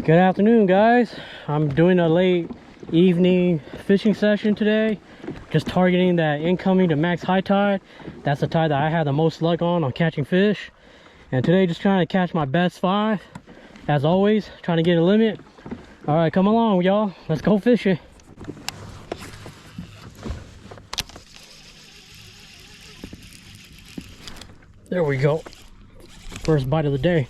Good afternoon, guys. I'm doing a late evening fishing session today, just targeting that incoming to max high tide. That's the tide that I had the most luck on catching fish, and today just trying to catch my best 5 as always, trying to get a limit. All right, come along y'all, let's go fishing. There we go, first bite of the day.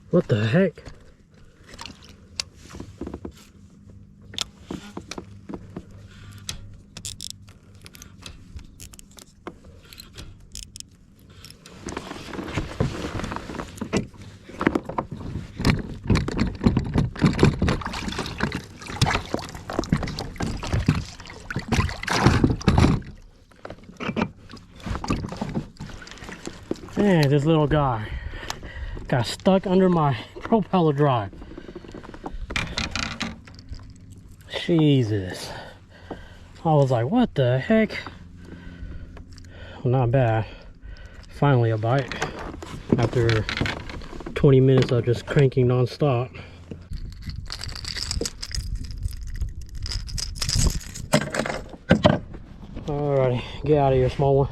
What the heck? Man, this little guy got stuck under my propeller drive. Jesus. I was like, what the heck? Well, not bad. Finally a bite after 20 minutes of just cranking non-stop. Alrighty, get out of here, small one.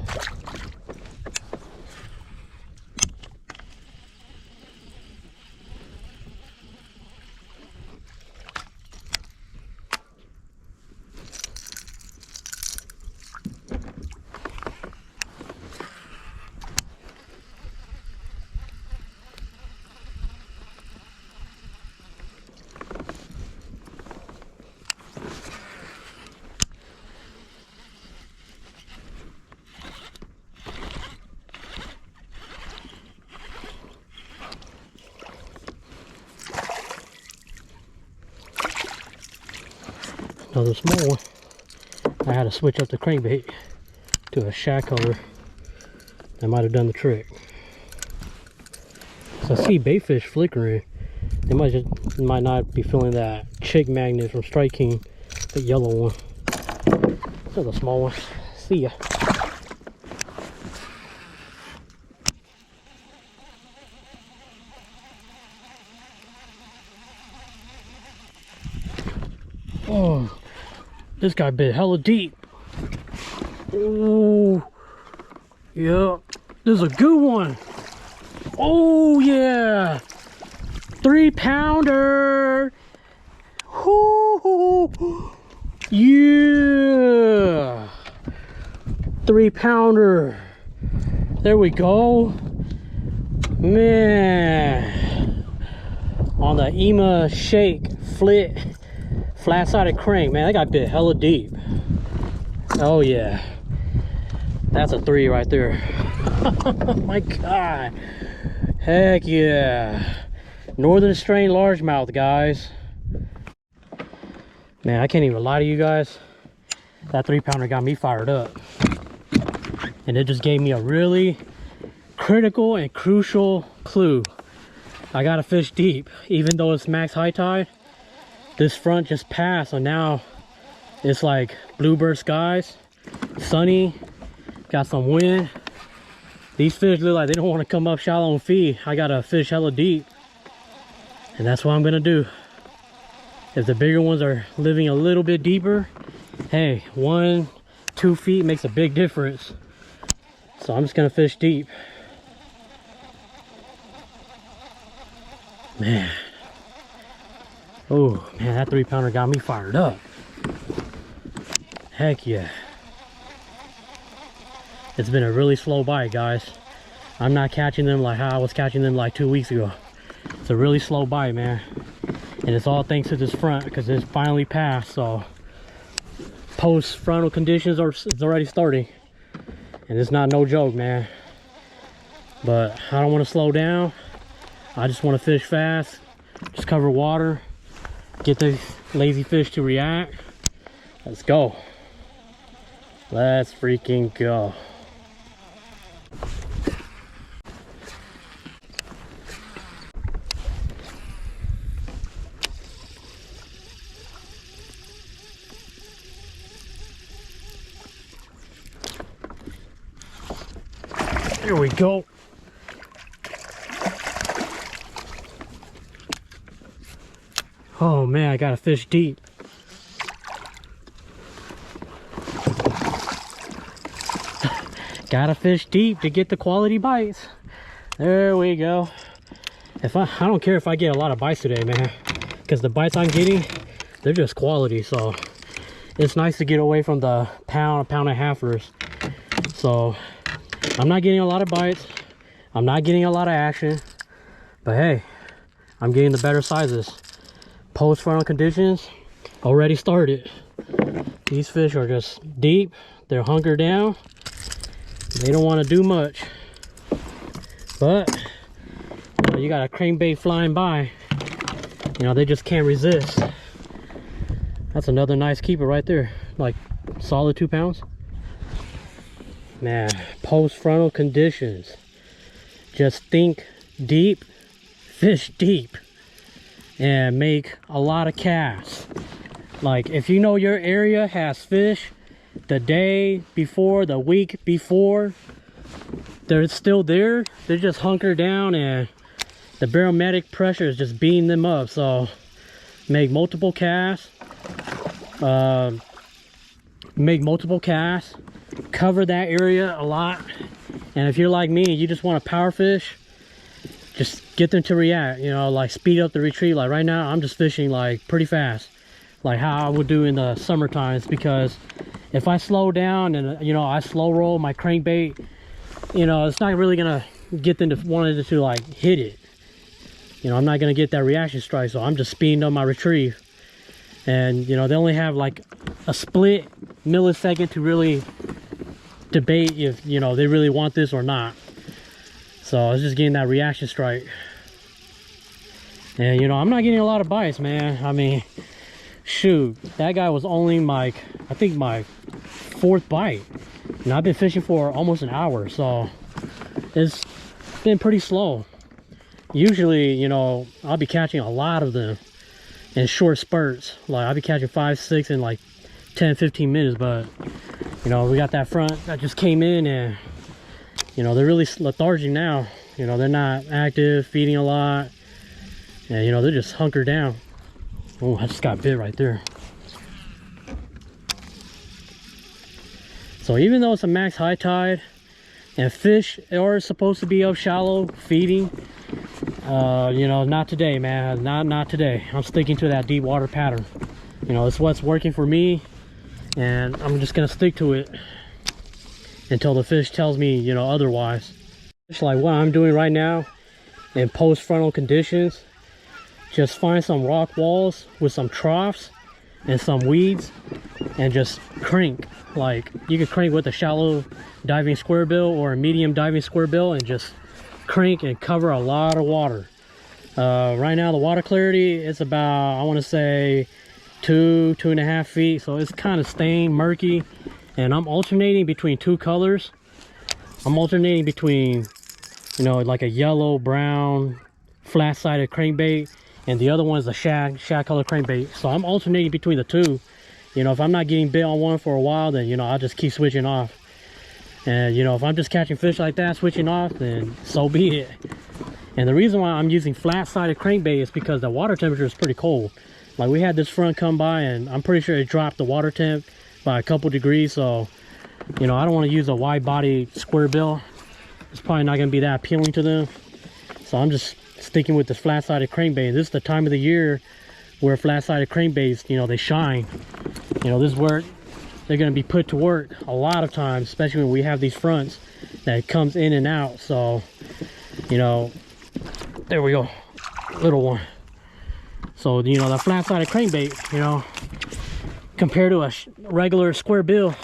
Another small one. I had to switch up the crankbait to a shad color. That might have done the trick. So I see bait fish flickering. They might not be feeling that chick magnet from Strike King, the yellow one. Another small one. See ya. Oh, this guy bit hella deep. Oh, yeah, this is a good one. Oh yeah, 3-pounder. Whoo, yeah, 3-pounder. There we go, man. On the EMA Shake flat-sided crank, man. That got bit hella deep. Oh yeah, that's a 3 right there. Oh my god, heck yeah. Northern strain largemouth, guys. Man, I can't even lie to you guys, that 3-pounder got me fired up, and it just gave me a really critical and crucial clue. I gotta fish deep even though it's max high tide. This front just passed, so now it's like bluebird skies, sunny, got some wind. These fish look like they don't want to come up shallow and feed. I gotta fish hella deep, and that's what I'm gonna do. If the bigger ones are living a little bit deeper, hey, 1-2 feet makes a big difference. So I'm just gonna fish deep. Man. Oh man, that 3-pounder got me fired up. Heck yeah. It's been a really slow bite, guys. I'm not catching them like how I was catching them like 2 weeks ago. It's a really slow bite, man. And it's all thanks to this front, because it's finally passed. So post-frontal conditions it's already starting. And it's not no joke, man. But I don't want to slow down. I just want to fish fast, just cover water, get the lazy fish to react. Let's go. Let's freaking go. Here we go. Oh man, I got to fish deep. Gotta fish deep to get the quality bites. There we go. I don't care if I get a lot of bites today, man, because the bites I'm getting, they're just quality. So it's nice to get away from the pound and a halfers. So I'm not getting a lot of bites, I'm not getting a lot of action, but hey, I'm getting the better sizes. Post-frontal conditions already started. These fish are just deep, they're hunkered down, they don't want to do much. But you know, you got a crankbait flying by, you know, they just can't resist. That's another nice keeper right there, like solid 2 pounds. Man, post-frontal conditions, just think deep, fish deep, and make a lot of casts. Like if you know your area has fish the day before, the week before, they're still there, they're just hunkered down and the barometric pressure is just beating them up. So make multiple casts, cover that area a lot. And if you're like me, you just want to power fish, just get them to react, you know, like speed up the retrieve. Like right now I'm just fishing like pretty fast, like how I would do in the summer times, because if I slow down and you know I slow roll my crankbait, you know, it's not really gonna get them to wanting to like hit it. You know, I'm not gonna get that reaction strike, so I'm just speeding up my retrieve. And you know, they only have like a split millisecond to really debate if, you know, they really want this or not. So I was just getting that reaction strike. And you know, I'm not getting a lot of bites, man. I mean, shoot, that guy was only I think my 4th bite. And I've been fishing for almost an hour, so it's been pretty slow. Usually, you know, I'll be catching a lot of them in short spurts. Like I'll be catching 5, 6 in like 10-15 minutes. But you know, we got that front that just came in, and you know, they're really lethargic now. You know, they're not active, feeding a lot, and you know, they're just hunkered down. Oh, I just got bit right there. So even though it's a max high tide and fish are supposed to be up shallow feeding, you know, not today, man. Not today. I'm sticking to that deep water pattern. You know, it's what's working for me, and I'm just gonna stick to it until the fish tells me, you know, otherwise. Just like what I'm doing right now in post-frontal conditions, just find some rock walls with some troughs and some weeds and just crank. Like you could crank with a shallow diving square bill or a medium diving square bill and just crank and cover a lot of water. Right now the water clarity is about, I want to say 2.5 feet, so it's kind of stained, murky, and I'm alternating between 2 colors. I'm alternating between, you know, like a yellow brown flat-sided crankbait, and the other one is a shad color crankbait. So I'm alternating between the 2. You know, if I'm not getting bit on one for a while, then, you know, I'll just keep switching off. And, you know, if I'm just catching fish like that, switching off, then so be it. And the reason why I'm using flat-sided crankbait is because the water temperature is pretty cold. Like we had this front come by, and I'm pretty sure it dropped the water temp by a couple degrees. So, you know, I don't want to use a wide body square bill. It's probably not going to be that appealing to them. So I'm just sticking with this flat-sided crankbait. This is the time of the year where flat-sided crankbaits, you know, they shine. You know, this is where they're going to be put to work a lot of times, especially when we have these fronts that comes in and out. So, you know, there we go, little one. So, you know, the flat-sided crankbait, you know, compared to a regular square bill,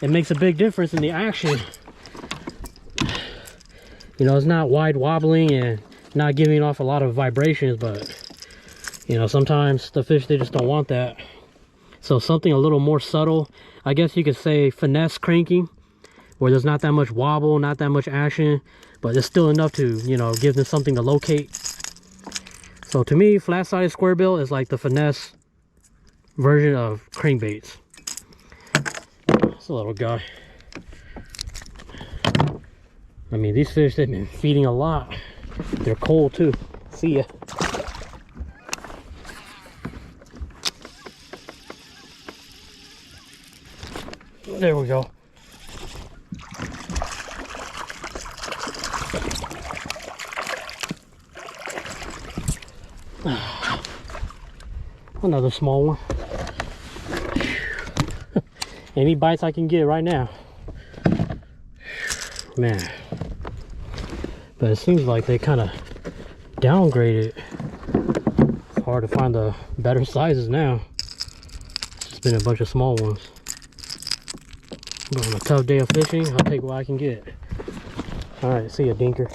it makes a big difference in the action. You know, it's not wide wobbling and not giving off a lot of vibrations, but you know, sometimes the fish, they just don't want that. So something a little more subtle, I guess you could say finesse cranking, where there's not that much wobble, not that much action, but it's still enough to, you know, give them something to locate. So to me, flat-sided square bill is like the finesse version of crankbaits. It's a little guy. I mean, these fish, they've been feeding a lot. They're cold too. See ya. There we go. Another small one. Any bites I can get right now. Man. But it seems like they kind of downgraded. It's hard to find the better sizes now. It's just been a bunch of small ones. But on a tough day of fishing, I'll take what I can get. Alright, see ya, dinker.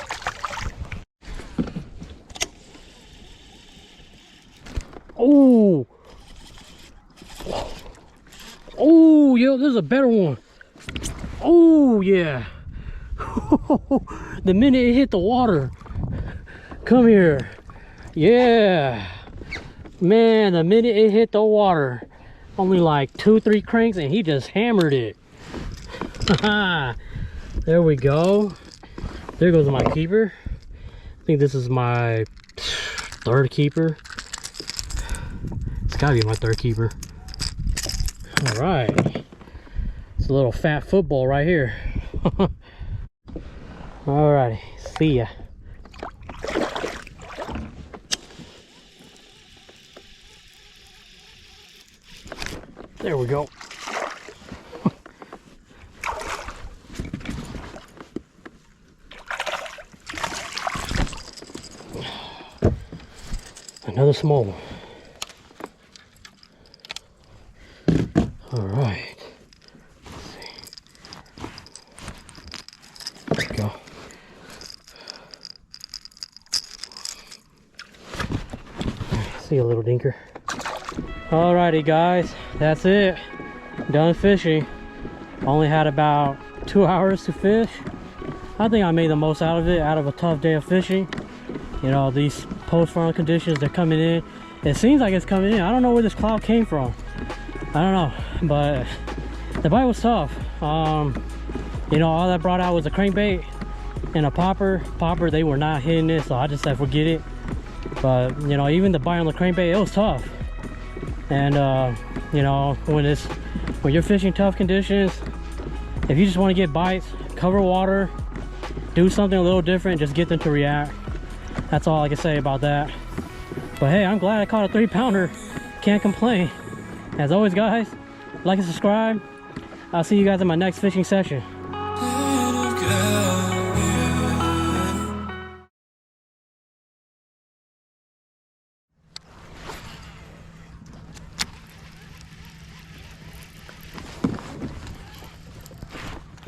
Oh! Oh, yo, this is a better one. Oh, yeah. The minute it hit the water. Come here. Yeah. Man, the minute it hit the water. Only like 2-3 cranks and he just hammered it. There we go. There goes my keeper. I think this is my third keeper. It's gotta be my third keeper. All right. It's a little fat football right here. Alrighty, see ya. There we go. Another small one. All right. Let's see. There we go. See you, little dinker. Alrighty, guys. That's it. Done fishing. Only had about 2 hours to fish. I think I made the most out of it, out of a tough day of fishing. You know, these post-frontal conditions, they're coming in. It seems like it's coming in. I don't know where this cloud came from. I don't know, but the bite was tough. You know, all that brought out was a crankbait and a popper. They were not hitting it, so I just said forget it. But you know, even the bite on the crankbait, it was tough. And you know, when you're fishing tough conditions, if you just want to get bites, cover water, do something a little different, just get them to react. That's all I can say about that. But hey, I'm glad I caught a 3-pounder. Can't complain. As always, guys, like and subscribe. I'll see you guys in my next fishing session.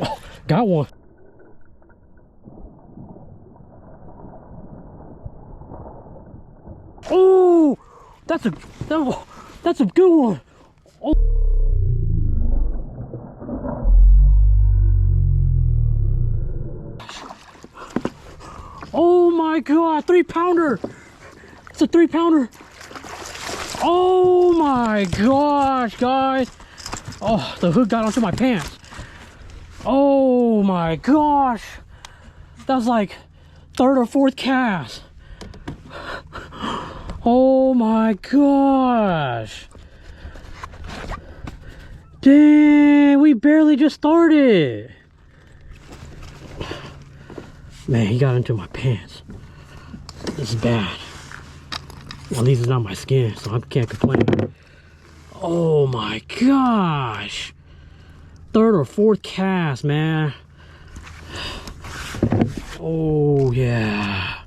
Oh, got one. Oh, that's a good one. Oh. Oh my God, 3-pounder. It's a 3-pounder. Oh my gosh, guys. Oh, the hook got onto my pants. Oh my gosh. That's like 3rd or 4th cast. Oh my gosh. Dang, we barely just started. Man, he got into my pants. This is bad. At least it's not my skin, so I can't complain. Oh my gosh. 3rd or 4th cast, man. Oh yeah.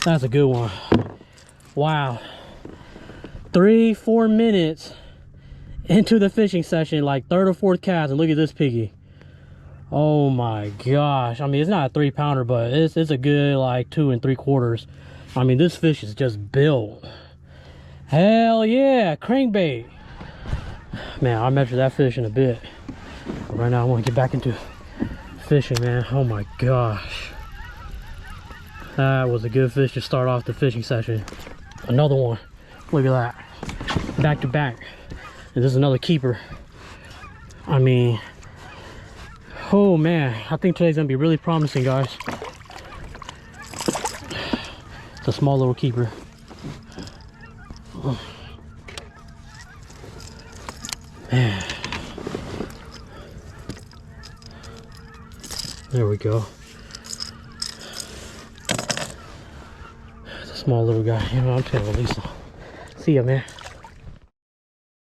That's a good one. Wow. 3-4 minutes into the fishing session, like 3rd or 4th cast, and look at this piggy. Oh my gosh. I mean, it's not a 3-pounder, but it's a good like 2 3/4. I mean, this fish is just built. Hell yeah, crankbait. Man, I'll measure that fish in a bit. But right now I want to get back into fishing, man. Oh my gosh. That was a good fish to start off the fishing session. Another one. Look at that. Back to back. And this is another keeper. I mean, Oh man, I think today's gonna be really promising, guys. It's a small little keeper. Oh. Man. There we go. It's a small little guy. You know, I'm just gonna release him. See ya, man.